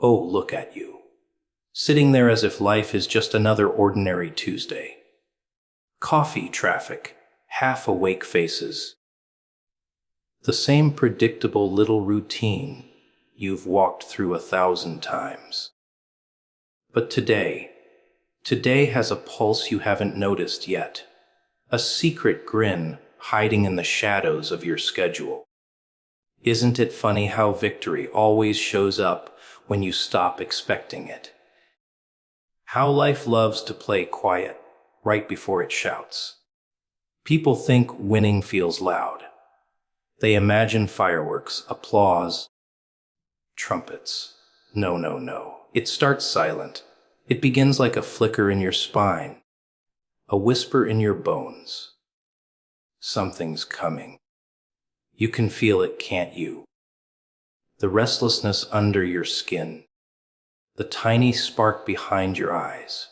Oh, look at you. Sitting there as if life is just another ordinary Tuesday. Coffee traffic, half-awake faces. The same predictable little routine you've walked through 1,000 times. But today has a pulse you haven't noticed yet. A secret grin hiding in the shadows of your schedule. Isn't it funny how victory always shows up when you stop expecting it? How life loves to play quiet right before it shouts. People think winning feels loud. They imagine fireworks, applause, trumpets. No, no, no. It starts silent. It begins like a flicker in your spine, a whisper in your bones. Something's coming. You can feel it, can't you? The restlessness under your skin, the tiny spark behind your eyes.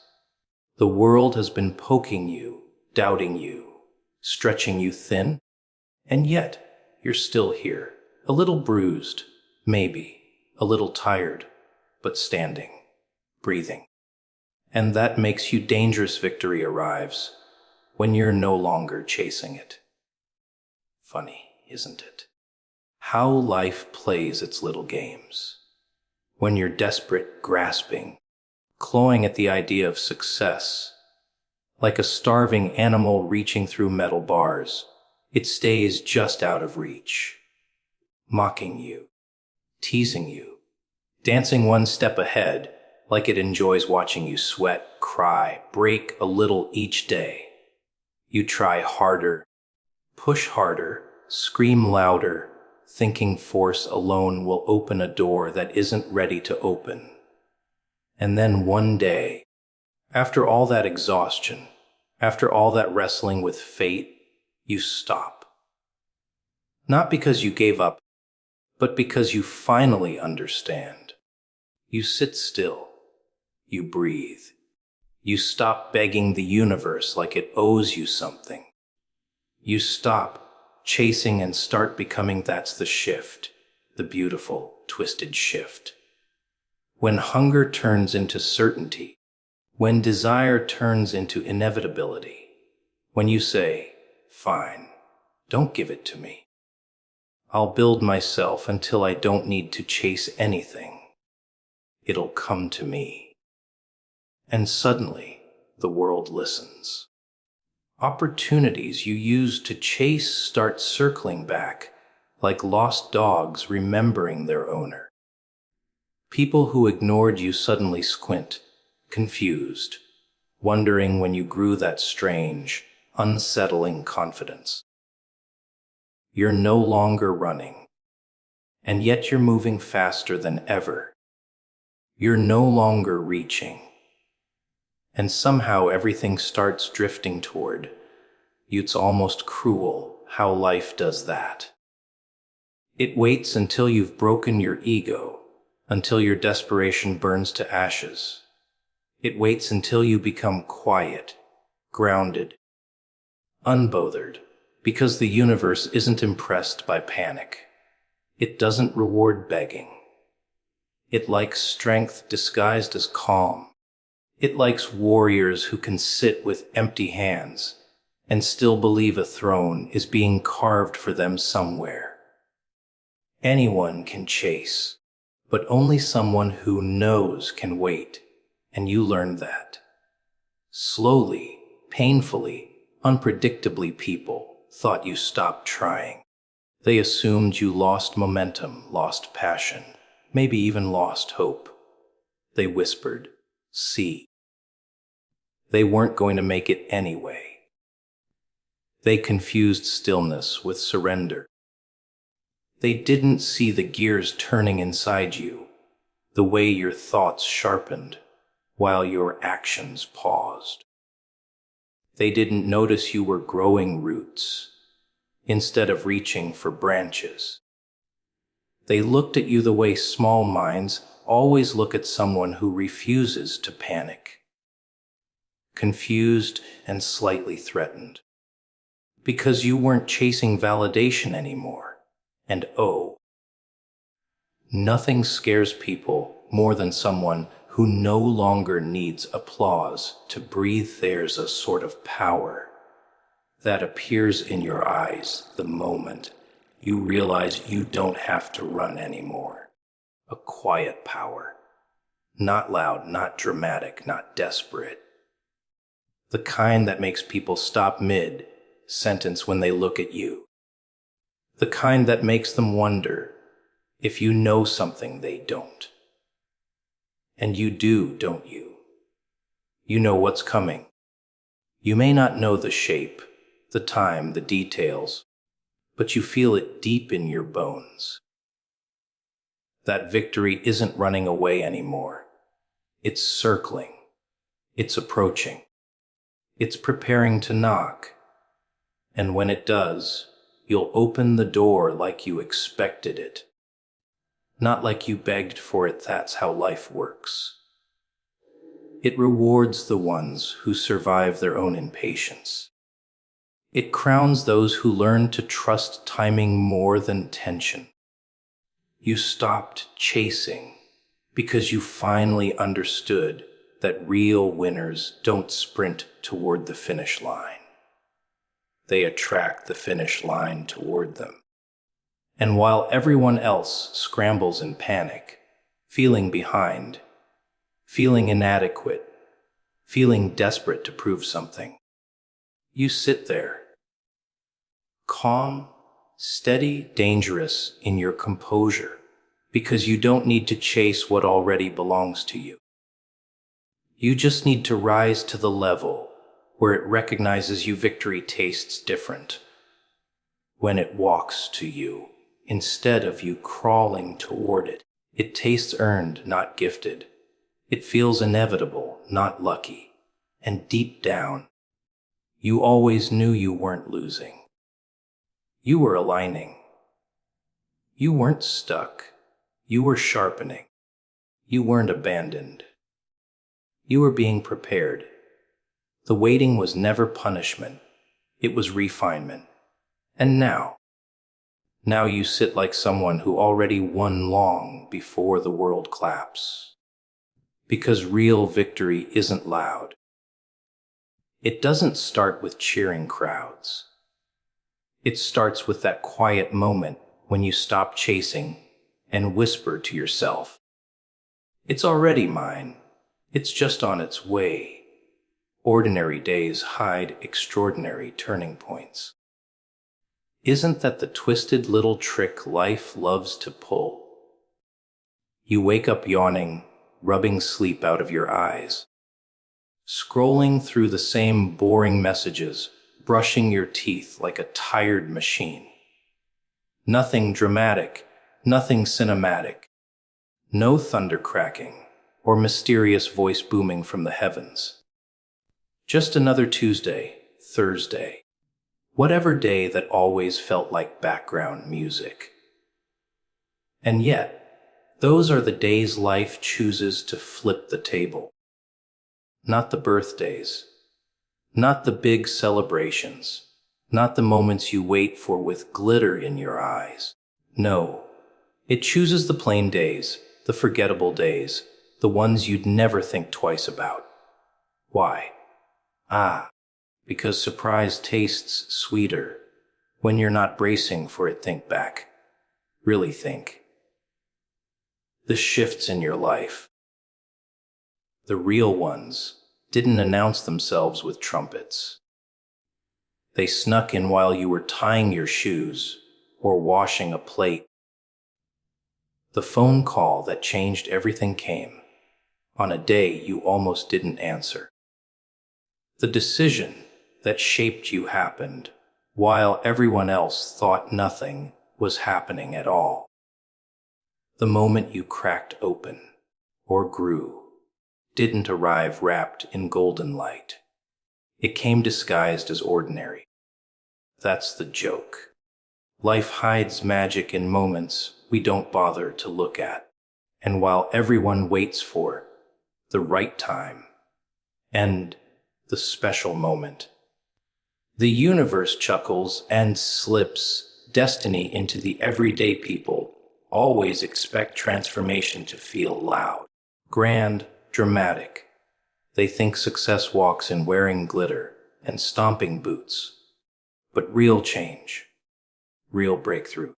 The world has been poking you, doubting you, stretching you thin, and yet you're still here, a little bruised, maybe, a little tired, but standing, breathing. And that makes you dangerous. Victory arrives when you're no longer chasing it. Funny, isn't it? How life plays its little games. When you're desperate, grasping, clawing at the idea of success, like a starving animal reaching through metal bars, it stays just out of reach, mocking you, teasing you, dancing one step ahead, like it enjoys watching you sweat, cry, break a little each day. You try harder, push harder, scream louder, thinking force alone will open a door that isn't ready to open. And then one day, after all that exhaustion, after all that wrestling with fate, you stop. Not because you gave up, but because you finally understand. You sit still. You breathe. You stop begging the universe like it owes you something. You stop chasing and start becoming. That's the shift, the beautiful, twisted shift. When hunger turns into certainty, when desire turns into inevitability, when you say, fine, don't give it to me. I'll build myself until I don't need to chase anything. It'll come to me. And suddenly, the world listens. Opportunities you used to chase start circling back, like lost dogs remembering their owner. People who ignored you suddenly squint, confused, wondering when you grew that strange, unsettling confidence. You're no longer running, and yet you're moving faster than ever. You're no longer reaching. And somehow everything starts drifting toward you. It's almost cruel how life does that. It waits until you've broken your ego, until your desperation burns to ashes. It waits until you become quiet, grounded, unbothered, because the universe isn't impressed by panic. It doesn't reward begging. It likes strength disguised as calm. It likes warriors who can sit with empty hands and still believe a throne is being carved for them somewhere. Anyone can chase, but only someone who knows can wait, and you learn that. Slowly, painfully, unpredictably, people thought you stopped trying. They assumed you lost momentum, lost passion, maybe even lost hope. They whispered, see. They weren't going to make it anyway. They confused stillness with surrender. They didn't see the gears turning inside you, the way your thoughts sharpened while your actions paused. They didn't notice you were growing roots instead of reaching for branches. They looked at you the way small minds always look at someone who refuses to panic. Confused and slightly threatened. Because you weren't chasing validation anymore. And oh, nothing scares people more than someone who no longer needs applause to breathe. There's a sort of power that appears in your eyes the moment you realize you don't have to run anymore. A quiet power. Not loud, not dramatic, not desperate. The kind that makes people stop mid-sentence when they look at you. The kind that makes them wonder if you know something they don't. And you do, don't you? You know what's coming. You may not know the shape, the time, the details, but you feel it deep in your bones. That victory isn't running away anymore. It's circling. It's approaching. It's preparing to knock. And when it does, you'll open the door like you expected it. Not like you begged for it. That's how life works. It rewards the ones who survive their own impatience. It crowns those who learn to trust timing more than tension. You stopped chasing because you finally understood that real winners don't sprint toward the finish line. They attract the finish line toward them. And while everyone else scrambles in panic, feeling behind, feeling inadequate, feeling desperate to prove something, you sit there, calm, steady, dangerous in your composure, because you don't need to chase what already belongs to you. You just need to rise to the level where it recognizes you. Victory tastes different when it walks to you instead of you crawling toward it. It tastes earned, not gifted. It feels inevitable, not lucky. And deep down, you always knew you weren't losing. You were aligning. You weren't stuck. You were sharpening. You weren't abandoned. You were being prepared. The waiting was never punishment. It was refinement. And now you sit like someone who already won long before the world claps. Because real victory isn't loud. It doesn't start with cheering crowds. It starts with that quiet moment when you stop chasing and whisper to yourself, "It's already mine. It's just on its way." Ordinary days hide extraordinary turning points. Isn't that the twisted little trick life loves to pull? You wake up yawning, rubbing sleep out of your eyes, scrolling through the same boring messages, brushing your teeth like a tired machine. Nothing dramatic, nothing cinematic, no thunder cracking or mysterious voice booming from the heavens. Just another Tuesday, Thursday, whatever day that always felt like background music. And yet, those are the days life chooses to flip the table. Not the birthdays, not the big celebrations, not the moments you wait for with glitter in your eyes. No, it chooses the plain days, the forgettable days, the ones you'd never think twice about. Why? Because surprise tastes sweeter when you're not bracing for it. Think back. Really think. The shifts in your life. The real ones didn't announce themselves with trumpets. They snuck in while you were tying your shoes or washing a plate. The phone call that changed everything came on a day you almost didn't answer. The decision that shaped you happened while everyone else thought nothing was happening at all. The moment you cracked open or grew didn't arrive wrapped in golden light. It came disguised as ordinary. That's the joke. Life hides magic in moments we don't bother to look at. And while everyone waits for the right time and the special moment, the universe chuckles and slips destiny into the everyday people always expect transformation to feel loud, grand, dramatic. They think success walks in wearing glitter and stomping boots. But real change, real breakthrough,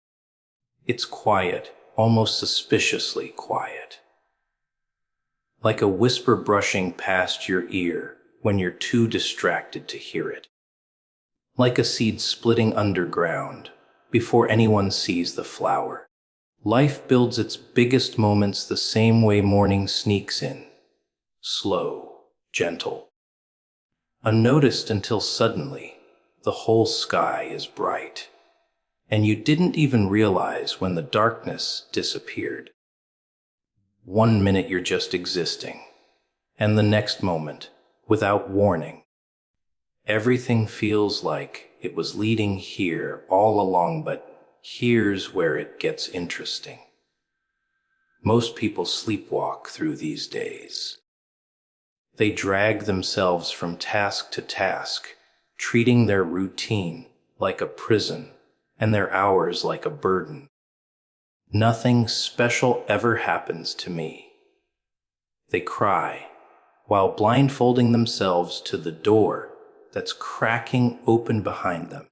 it's quiet, almost suspiciously quiet. Like a whisper brushing past your ear when you're too distracted to hear it. Like a seed splitting underground before anyone sees the flower. Life builds its biggest moments the same way morning sneaks in. Slow, gentle, unnoticed until suddenly the whole sky is bright. And you didn't even realize when the darkness disappeared. 1 minute you're just existing, and the next moment, without warning, everything feels like it was leading here all along, but here's where it gets interesting. Most people sleepwalk through these days. They drag themselves from task to task, treating their routine like a prison and their hours like a burden. Nothing special ever happens to me. They cry while blindfolding themselves to the door that's cracking open behind them.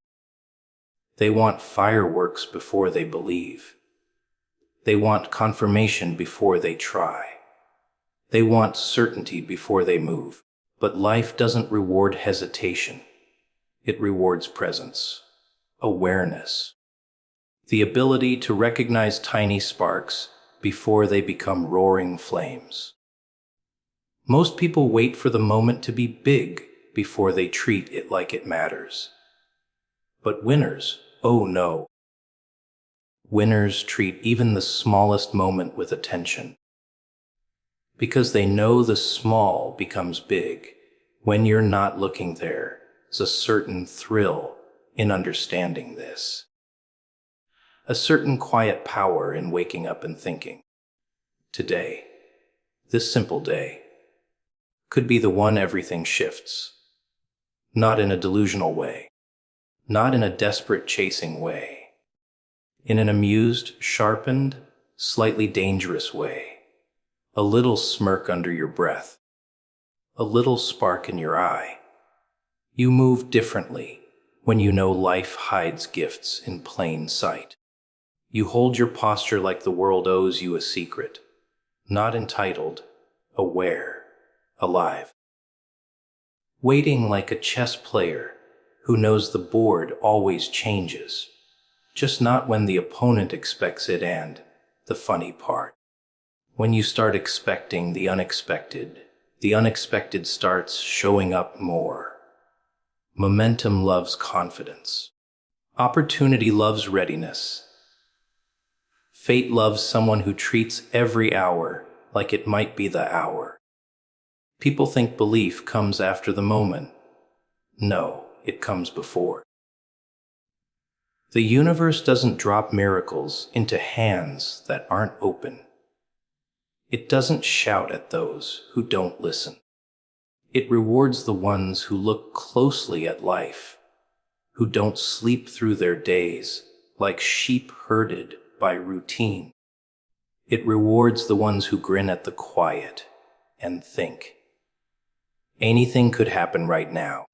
They want fireworks before they believe. They want confirmation before they try. They want certainty before they move. But life doesn't reward hesitation. It rewards presence, awareness, the ability to recognize tiny sparks before they become roaring flames. Most people wait for the moment to be big before they treat it like it matters. But winners, oh no. Winners treat even the smallest moment with attention. Because they know the small becomes big. When you're not looking, there's a certain thrill in understanding this. A certain quiet power in waking up and thinking, today, this simple day, could be the one everything shifts. Not in a delusional way, not in a desperate chasing way, in an amused, sharpened, slightly dangerous way. A little smirk under your breath, a little spark in your eye. You move differently when you know life hides gifts in plain sight. You hold your posture like the world owes you a secret, not entitled, aware, alive. Waiting like a chess player who knows the board always changes, just not when the opponent expects it. And the funny part, when you start expecting the unexpected starts showing up more. Momentum loves confidence. Opportunity loves readiness. Fate loves someone who treats every hour like it might be the hour. People think belief comes after the moment. No, it comes before. The universe doesn't drop miracles into hands that aren't open. It doesn't shout at those who don't listen. It rewards the ones who look closely at life, who don't sleep through their days like sheep herded by routine. It rewards the ones who grin at the quiet and think, anything could happen right now.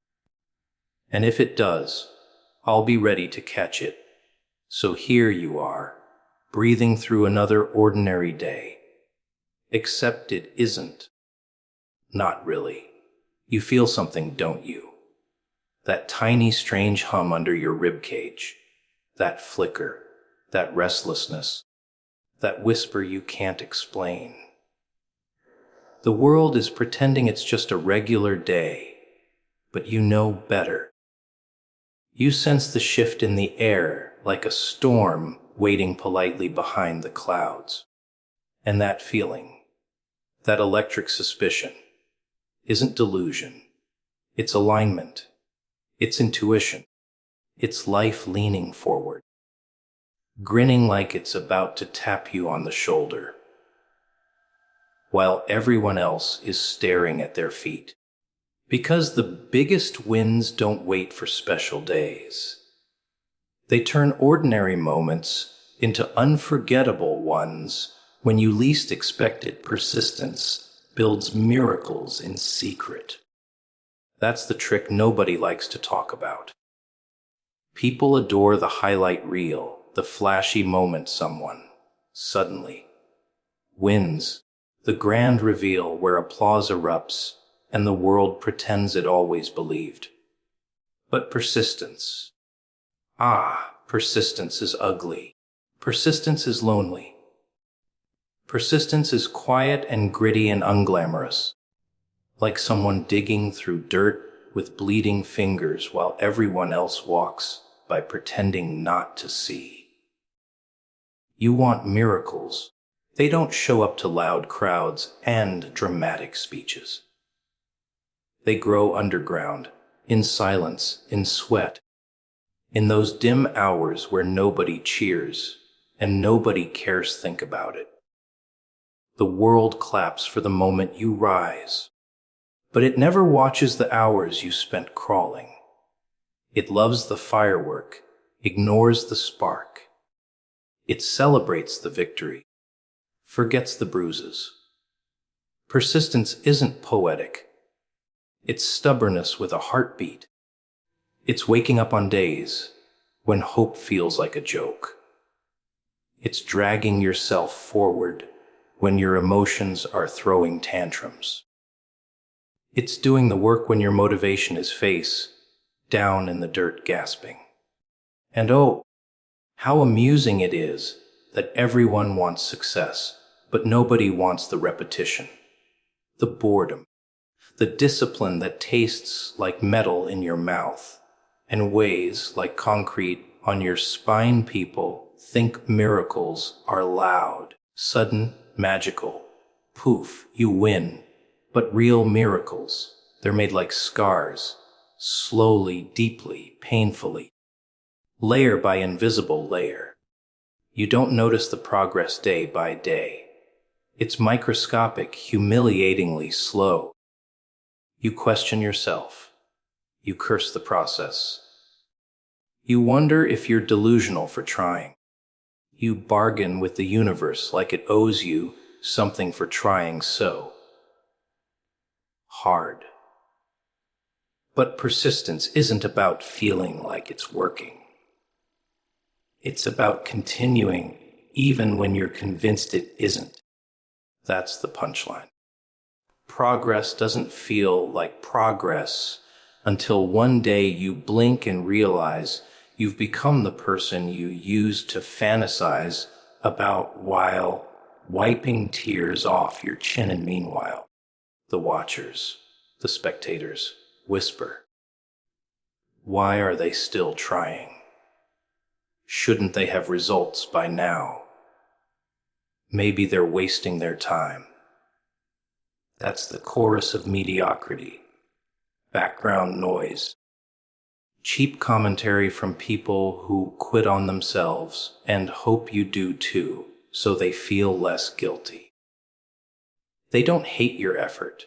And if it does, I'll be ready to catch it. So here you are, breathing through another ordinary day. Except it isn't. Not really. You feel something, don't you? That tiny, strange hum under your ribcage. That flicker, that restlessness, that whisper you can't explain. The world is pretending it's just a regular day, but you know better. You sense the shift in the air like a storm waiting politely behind the clouds. And that feeling, that electric suspicion, isn't delusion. It's alignment. It's intuition. It's life leaning forward, grinning like it's about to tap you on the shoulder, while everyone else is staring at their feet. Because the biggest wins don't wait for special days. They turn ordinary moments into unforgettable ones when you least expect it. Persistence builds miracles in secret. That's the trick nobody likes to talk about. People adore the highlight reel, the flashy moment someone suddenly wins, the grand reveal where applause erupts and the world pretends it always believed. But persistence, persistence is ugly. Persistence is lonely. Persistence is quiet and gritty and unglamorous, like someone digging through dirt with bleeding fingers while everyone else walks by pretending not to see. You want miracles. They don't show up to loud crowds and dramatic speeches. They grow underground, in silence, in sweat, in those dim hours where nobody cheers and nobody cares think about it. The world claps for the moment you rise, but it never watches the hours you spent crawling. It loves the firework, ignores the spark. It celebrates the victory, forgets the bruises. Persistence isn't poetic. It's stubbornness with a heartbeat. It's waking up on days when hope feels like a joke. It's dragging yourself forward when your emotions are throwing tantrums. It's doing the work when your motivation is face down in the dirt gasping. And oh, how amusing it is that everyone wants success, but nobody wants the repetition, the boredom, the discipline that tastes like metal in your mouth and weighs like concrete on your spine. People think miracles are loud, sudden, magical. Poof, you win. But real miracles, they're made like scars, slowly, deeply, painfully, layer by invisible layer. You don't notice the progress day by day. It's microscopic, humiliatingly slow. You question yourself. You curse the process. You wonder if you're delusional for trying. You bargain with the universe like it owes you something for trying so hard. But persistence isn't about feeling like it's working. It's about continuing even when you're convinced it isn't. That's the punchline. Progress doesn't feel like progress until one day you blink and realize you've become the person you used to fantasize about while wiping tears off your chin. And meanwhile, the watchers, the spectators, whisper, "Why are they still trying? Shouldn't they have results by now? Maybe they're wasting their time." That's the chorus of mediocrity, background noise, cheap commentary from people who quit on themselves and hope you do too, so they feel less guilty. They don't hate your effort.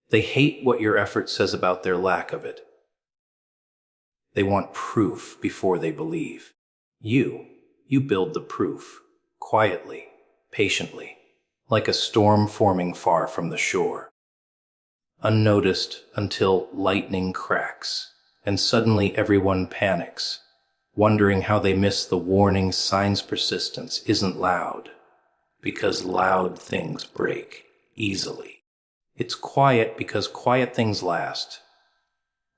They hate what your effort says about their lack of it. They want proof before they believe. You build the proof, quietly, patiently, like a storm forming far from the shore. Unnoticed until lightning cracks, and suddenly everyone panics, wondering how they miss the warning signs. Persistence isn't loud, because loud things break easily. It's quiet because quiet things last.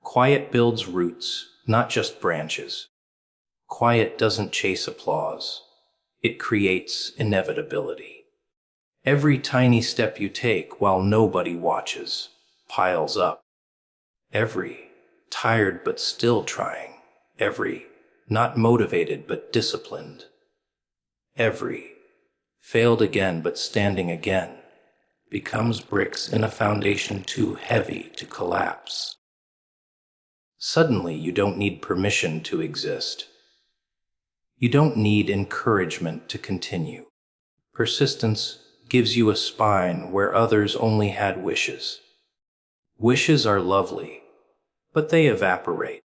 Quiet builds roots, not just branches. Quiet doesn't chase applause. It creates inevitability. Every tiny step you take while nobody watches piles up. Every tired but still trying. Every not motivated but disciplined. Every failed again but standing again becomes bricks in a foundation too heavy to collapse. Suddenly, you don't need permission to exist. You don't need encouragement to continue. Persistence gives you a spine where others only had wishes. Wishes are lovely, but they evaporate.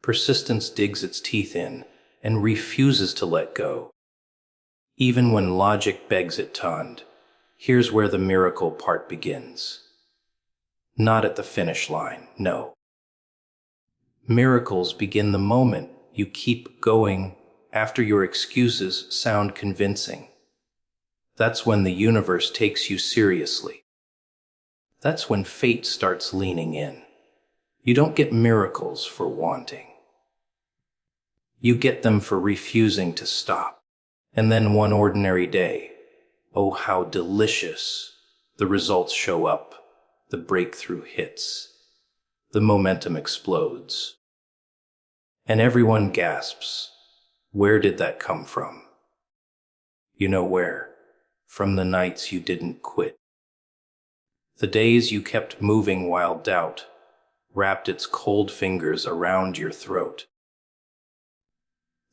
Persistence digs its teeth in and refuses to let go. Even when logic begs it to. Here's where the miracle part begins. Not at the finish line, no. Miracles begin the moment you keep going after your excuses sound convincing. That's when the universe takes you seriously. That's when fate starts leaning in. You don't get miracles for wanting. You get them for refusing to stop. And then one ordinary day, oh how delicious, the results show up, the breakthrough hits, the momentum explodes. And everyone gasps, where did that come from? You know where? From the nights you didn't quit. The days you kept moving while doubt wrapped its cold fingers around your throat.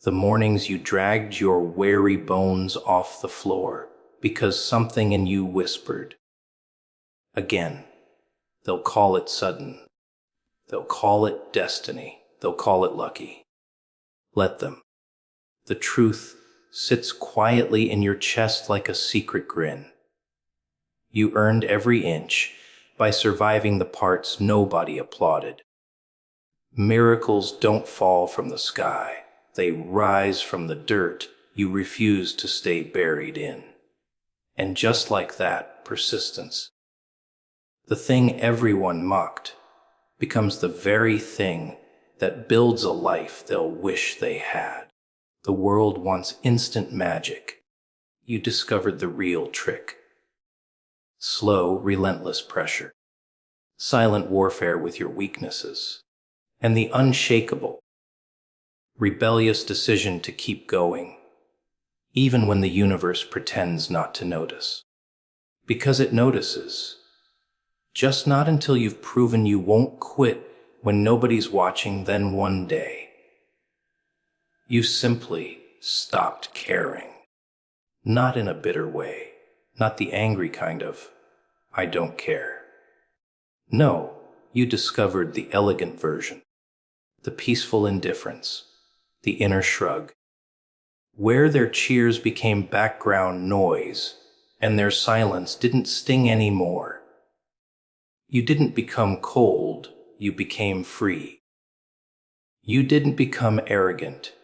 The mornings you dragged your weary bones off the floor because something in you whispered. Again, they'll call it sudden. They'll call it destiny. They'll call it lucky. Let them. The truth sits quietly in your chest like a secret grin. You earned every inch by surviving the parts nobody applauded. Miracles don't fall from the sky. They rise from the dirt you refuse to stay buried in. And just like that, persistence, the thing everyone mocked, becomes the very thing that builds a life they'll wish they had. The world wants instant magic. You discovered the real trick. Slow, relentless pressure, silent warfare with your weaknesses, and the unshakable, rebellious decision to keep going, even when the universe pretends not to notice. Because it notices, just not until you've proven you won't quit when nobody's watching. Then one day, you simply stopped caring. Not in a bitter way, not the angry kind of, I don't care. No, you discovered the elegant version, the peaceful indifference, the inner shrug, where their cheers became background noise and their silence didn't sting anymore. You didn't become cold, you became free. You didn't become arrogant,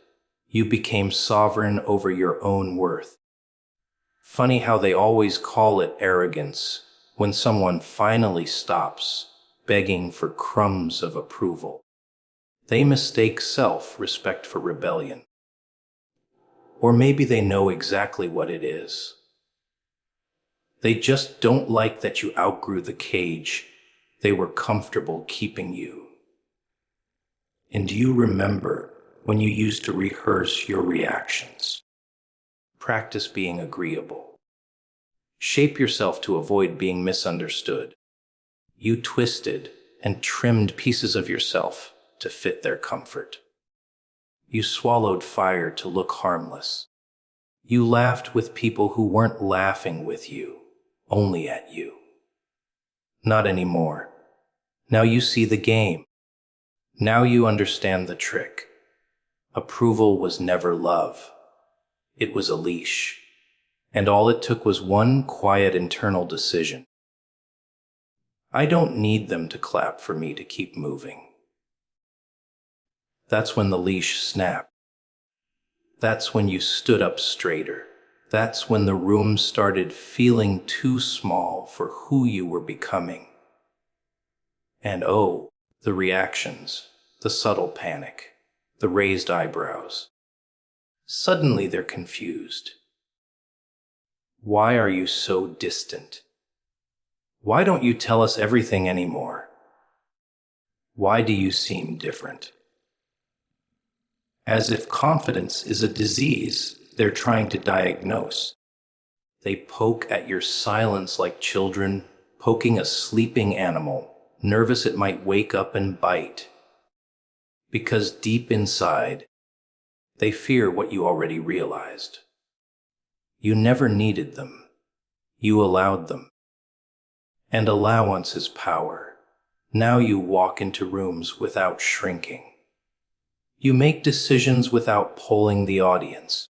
you became sovereign over your own worth. Funny how they always call it arrogance when someone finally stops begging for crumbs of approval. They mistake self-respect for rebellion. Or maybe they know exactly what it is. They just don't like that you outgrew the cage they were comfortable keeping you. And do you remember when you used to rehearse your reactions? Practice being agreeable. Shape yourself to avoid being misunderstood. You twisted and trimmed pieces of yourself to fit their comfort. You swallowed fire to look harmless. You laughed with people who weren't laughing with you, only at you. Not anymore. Now you see the game. Now you understand the trick. Approval was never love. It was a leash. And all it took was one quiet internal decision. I don't need them to clap for me to keep moving. That's when the leash snapped. That's when you stood up straighter. That's when the room started feeling too small for who you were becoming. And oh, the reactions, the subtle panic, the raised eyebrows. Suddenly they're confused. Why are you so distant? Why don't you tell us everything anymore? Why do you seem different? As if confidence is a disease they're trying to diagnose. They poke at your silence like children poking a sleeping animal, nervous it might wake up and bite. Because deep inside, they fear what you already realized. You never needed them. You allowed them. And allowance is power. Now you walk into rooms without shrinking. You make decisions without polling the audience.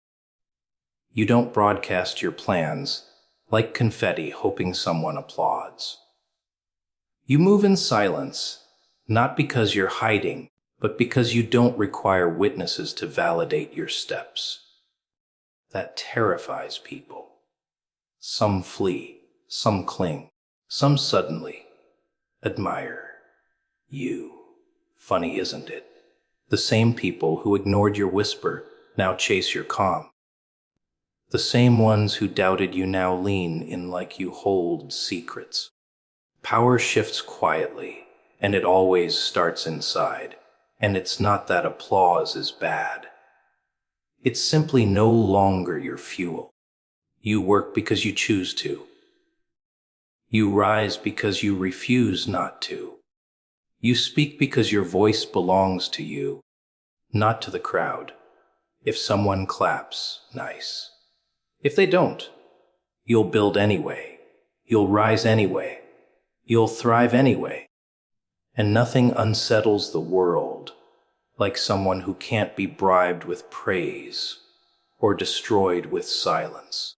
You don't broadcast your plans like confetti hoping someone applauds. You move in silence, not because you're hiding, but because you don't require witnesses to validate your steps. That terrifies people. Some flee, some cling, some suddenly admire you. Funny, isn't it? The same people who ignored your whisper now chase your calm. The same ones who doubted you now lean in like you hold secrets. Power shifts quietly, and it always starts inside. And it's not that applause is bad. It's simply no longer your fuel. You work because you choose to. You rise because you refuse not to. You speak because your voice belongs to you, not to the crowd. If someone claps, nice. If they don't, you'll build anyway. You'll rise anyway. You'll thrive anyway. And nothing unsettles the world like someone who can't be bribed with praise or destroyed with silence.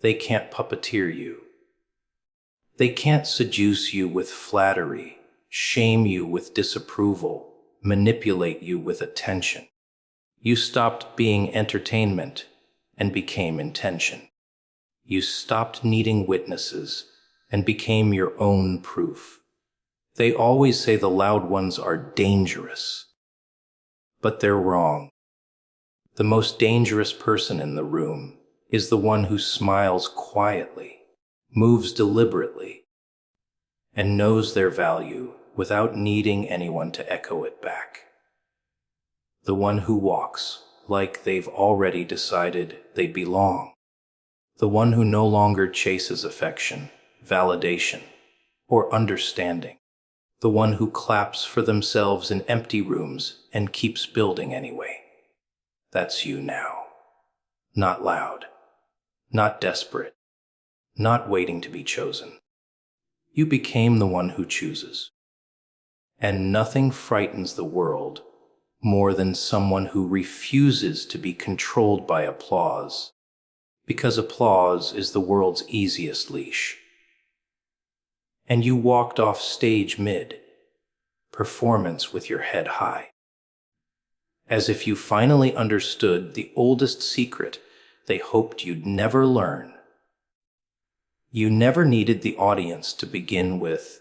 They can't puppeteer you. They can't seduce you with flattery, shame you with disapproval, manipulate you with attention. You stopped being entertainment and became intention. You stopped needing witnesses and became your own proof. They always say the loud ones are dangerous, but they're wrong. The most dangerous person in the room is the one who smiles quietly, moves deliberately, and knows their value without needing anyone to echo it back. The one who walks like they've already decided they belong. The one who no longer chases affection, validation, or understanding. The one who claps for themselves in empty rooms and keeps building anyway. That's you now. Not loud, not desperate, not waiting to be chosen. You became the one who chooses. And nothing frightens the world more than someone who refuses to be controlled by applause, because applause is the world's easiest leash. And you walked off stage mid-performance with your head high, as if you finally understood the oldest secret they hoped you'd never learn. You never needed the audience to begin with.